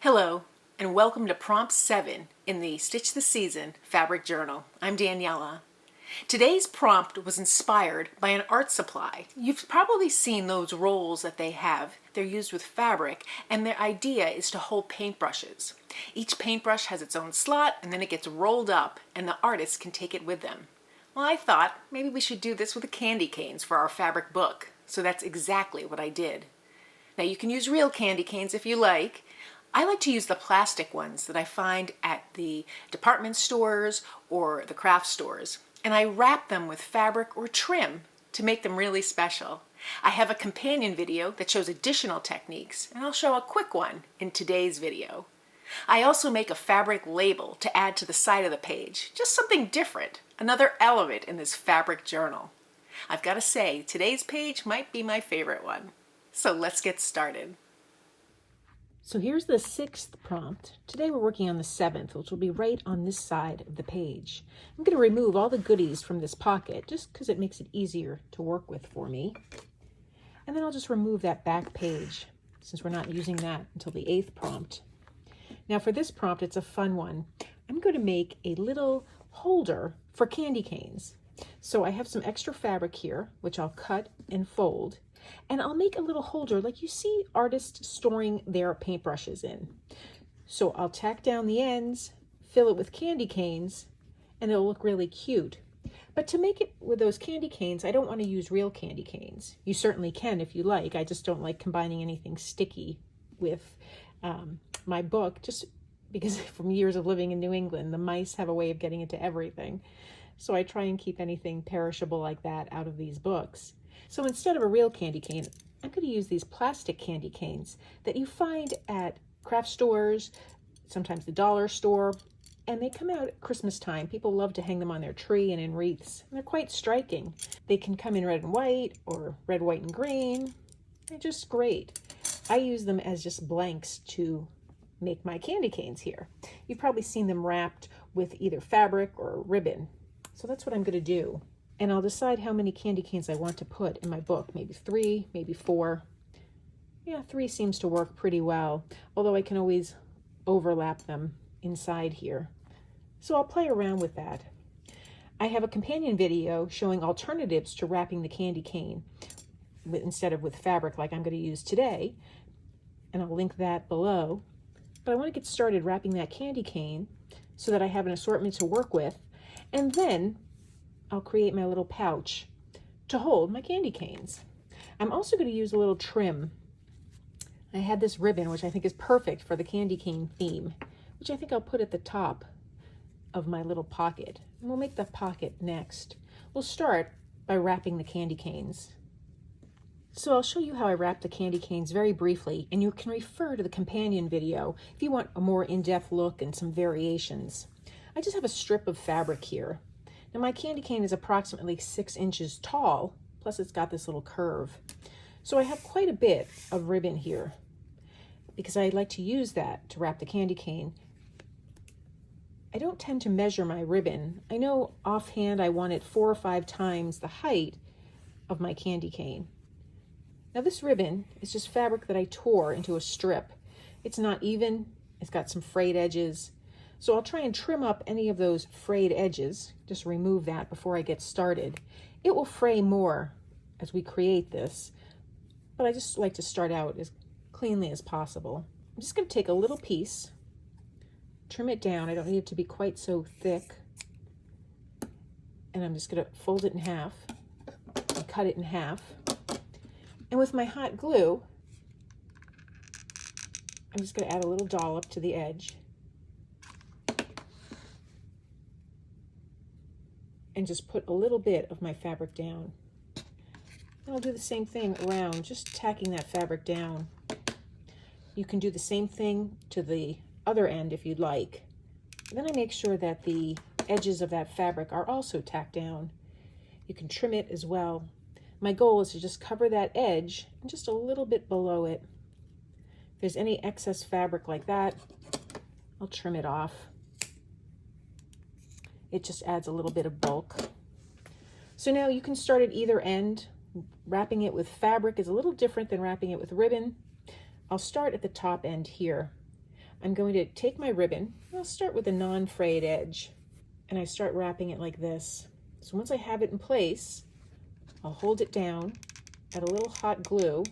Hello, and welcome to Prompt 7 in the Stitch the Season Fabric Journal. I'm Daniela. Today's prompt was inspired by an art supply. You've probably seen those rolls that they have. They're used with fabric, and their idea is to hold paintbrushes. Each paintbrush has its own slot, and then it gets rolled up, and the artist can take it with them. Well, I thought maybe we should do this with the candy canes for our fabric book, so that's exactly what I did. Now you can use real candy canes if you like. I like to use the plastic ones that I find at the department stores or the craft stores, and I wrap them with fabric or trim to make them really special. I have a companion video that shows additional techniques, and I'll show a quick one in today's video. I also make a fabric label to add to the side of the page, just something different, another element in this fabric journal. I've got to say, today's page might be my favorite one. So let's get started. So here's the 6th prompt. Today we're working on the 7th, which will be right on this side of the page. I'm going to remove all the goodies from this pocket just because it makes it easier to work with for me. And then I'll just remove that back page since we're not using that until the 8th prompt. Now for this prompt, it's a fun one. I'm going to make a little holder for candy canes. So I have some extra fabric here, which I'll cut and fold. And I'll make a little holder like you see artists storing their paintbrushes in. So I'll tack down the ends, fill it with candy canes, and it'll look really cute. But to make it with those candy canes, I don't want to use real candy canes. You certainly can if you like. I just don't like combining anything sticky with my book, just because from years of living in New England, the mice have a way of getting into everything. So I try and keep anything perishable like that out of these books. So instead of a real candy cane, I'm going to use these plastic candy canes that you find at craft stores, sometimes the dollar store, and they come out at Christmas time. People love to hang them on their tree and in wreaths. And they're quite striking. They can come in red and white or red, white, and green. They're just great. I use them as just blanks to make my candy canes here. You've probably seen them wrapped with either fabric or ribbon. So that's what I'm going to do. And I'll decide how many candy canes I want to put in my book. Maybe 3, maybe 4. Yeah, 3 seems to work pretty well, although I can always overlap them inside here. So I'll play around with that. I have a companion video showing alternatives to wrapping the candy cane instead of with fabric like I'm going to use today. And I'll link that below. But I want to get started wrapping that candy cane so that I have an assortment to work with. And then I'll create my little pouch to hold my candy canes. I'm also going to use a little trim. I had this ribbon, which I think is perfect for the candy cane theme, which I think I'll put at the top of my little pocket. And we'll make the pocket next. We'll start by wrapping the candy canes. So I'll show you how I wrap the candy canes very briefly, and you can refer to the companion video if you want a more in-depth look and some variations. I just have a strip of fabric here. Now my candy cane is approximately 6 inches tall, plus it's got this little curve. So I have quite a bit of ribbon here because I like to use that to wrap the candy cane. I don't tend to measure my ribbon. I know offhand I want it 4 or 5 times the height of my candy cane. Now this ribbon is just fabric that I tore into a strip. It's not even, it's got some frayed edges. So I'll try and trim up any of those frayed edges, just remove that before I get started. It will fray more as we create this, but I just like to start out as cleanly as possible. I'm just going to take a little piece, trim it down. I don't need it to be quite so thick. And I'm just going to fold it in half and cut it in half. And with my hot glue, I'm just going to add a little dollop to the edge. And just put a little bit of my fabric down. And I'll do the same thing around, just tacking that fabric down. You can do the same thing to the other end if you'd like. And then I make sure that the edges of that fabric are also tacked down. You can trim it as well. My goal is to just cover that edge and just a little bit below it. If there's any excess fabric like that, I'll trim it off. It just adds a little bit of bulk. So now you can start at either end. Wrapping it with fabric is a little different than wrapping it with ribbon. I'll start at the top end here. I'm going to take my ribbon. I'll start with a non-frayed edge, and I start wrapping it like this. So once I have it in place, I'll hold it down, add a little hot glue,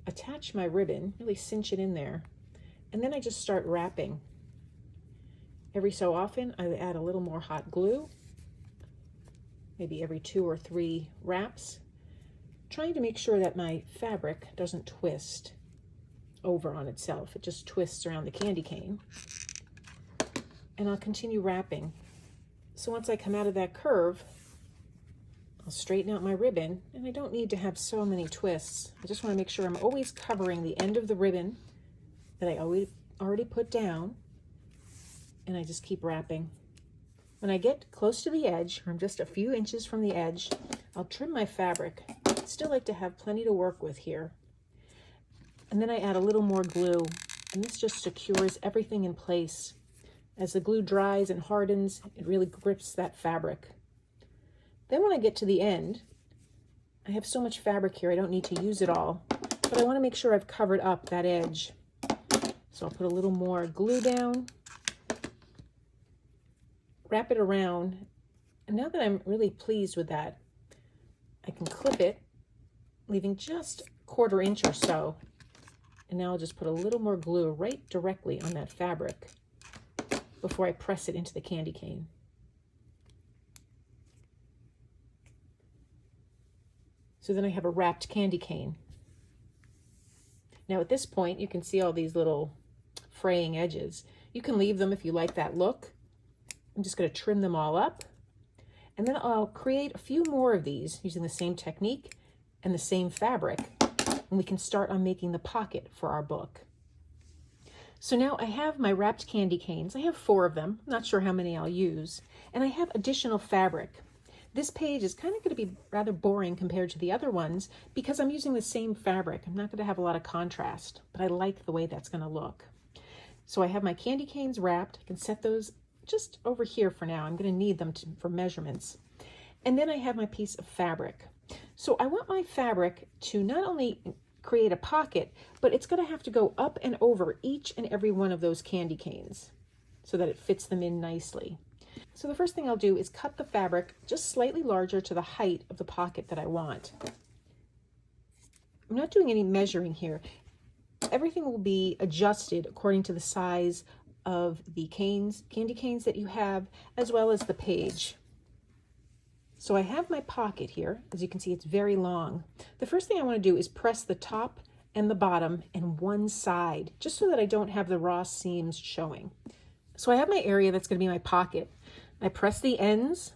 attach my ribbon, really cinch it in there, and then I just start wrapping. Every so often, I add a little more hot glue, maybe every 2 or 3 wraps, trying to make sure that my fabric doesn't twist over on itself. It just twists around the candy cane. And I'll continue wrapping. So once I come out of that curve, I'll straighten out my ribbon, and I don't need to have so many twists. I just want to make sure I'm always covering the end of the ribbon that I already put down, and I just keep wrapping. When I get close to the edge, or I'm just a few inches from the edge, I'll trim my fabric. I still like to have plenty to work with here. And then I add a little more glue, and this just secures everything in place. As the glue dries and hardens, it really grips that fabric. Then when I get to the end, I have so much fabric here, I don't need to use it all, but I want to make sure I've covered up that edge. So I'll put a little more glue down, wrap it around, and now that I'm really pleased with that, I can clip it, leaving just a 1/4 inch or so. And now I'll just put a little more glue right directly on that fabric before I press it into the candy cane. So then I have a wrapped candy cane. Now at this point, you can see all these little fraying edges. You can leave them if you like that look. I'm just going to trim them all up. And then I'll create a few more of these using the same technique and the same fabric. And we can start on making the pocket for our book. So now I have my wrapped candy canes. I have 4 of them. I'm not sure how many I'll use. And I have additional fabric. This page is kind of going to be rather boring compared to the other ones because I'm using the same fabric. I'm not going to have a lot of contrast, but I like the way that's going to look. So I have my candy canes wrapped. I can set those just over here for now. I'm going to need them for measurements. And then I have my piece of fabric. So I want my fabric to not only create a pocket, but it's going to have to go up and over each and every one of those candy canes so that it fits them in nicely. So the first thing I'll do is cut the fabric just slightly larger to the height of the pocket that I want. I'm not doing any measuring here. Everything will be adjusted according to the size of the candy canes that you have, as well as the page. So I have my pocket here. As you can see, it's very long. The first thing I want to do is press the top and the bottom and one side, just so that I don't have the raw seams showing. So I have my area that's going to be my pocket. I press the ends,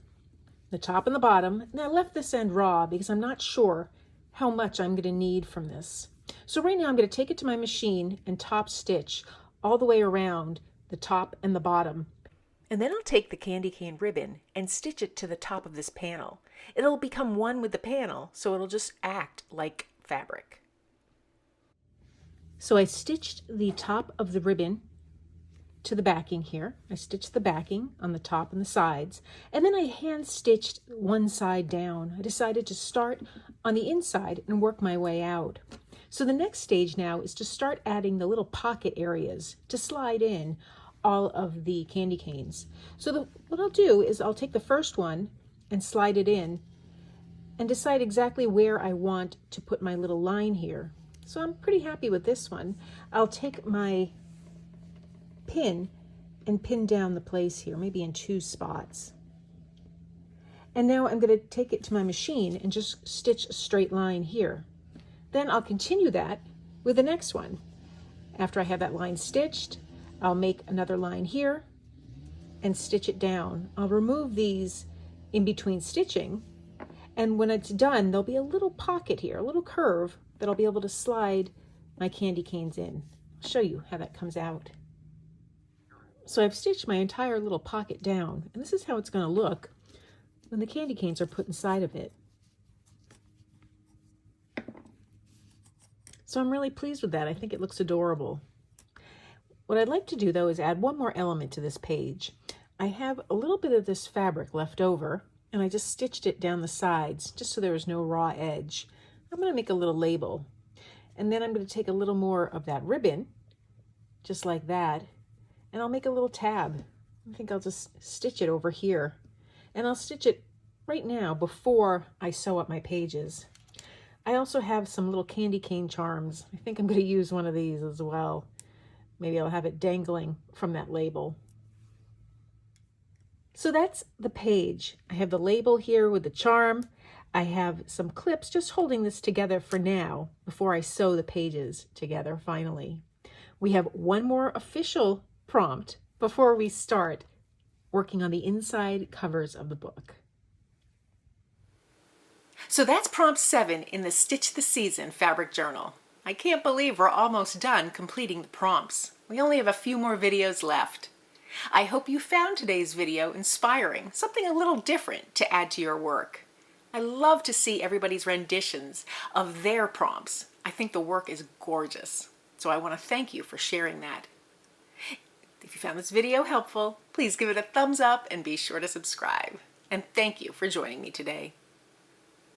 the top and the bottom, and I left this end raw because I'm not sure how much I'm going to need from this. So right now I'm going to take it to my machine and top stitch all the way around the top and the bottom. And then I'll take the candy cane ribbon and stitch it to the top of this panel. It'll become one with the panel, so it'll just act like fabric. So I stitched the top of the ribbon to the backing here. I stitched the backing on the top and the sides, and then I hand stitched one side down. I decided to start on the inside and work my way out. So the next stage now is to start adding the little pocket areas to slide in all of the candy canes. So what I'll do is I'll take the first one and slide it in and decide exactly where I want to put my little line here. So I'm pretty happy with this one. I'll take my pin and pin down the place here, maybe in 2 spots. And now I'm going to take it to my machine and just stitch a straight line here. Then I'll continue that with the next one. After I have that line stitched, I'll make another line here and stitch it down. I'll remove these in between stitching, and when it's done, there'll be a little pocket here, a little curve that I'll be able to slide my candy canes in. I'll show you how that comes out. So I've stitched my entire little pocket down, and this is how it's going to look when the candy canes are put inside of it. So I'm really pleased with that. I think it looks adorable. What I'd like to do, though, is add one more element to this page. I have a little bit of this fabric left over, and I just stitched it down the sides, just so there was no raw edge. I'm going to make a little label. And then I'm going to take a little more of that ribbon, just like that, and I'll make a little tab. I think I'll just stitch it over here. And I'll stitch it right now before I sew up my pages. I also have some little candy cane charms. I think I'm going to use one of these as well. Maybe I'll have it dangling from that label. So that's the page. I have the label here with the charm. I have some clips just holding this together for now before I sew the pages together finally. We have one more official prompt before we start working on the inside covers of the book. So that's prompt 7 in the Stitch the Season fabric journal. I can't believe we're almost done completing the prompts. We only have a few more videos left. I hope you found today's video inspiring, something a little different to add to your work. I love to see everybody's renditions of their prompts. I think the work is gorgeous. So I want to thank you for sharing that. If you found this video helpful, please give it a thumbs up and be sure to subscribe. And thank you for joining me today.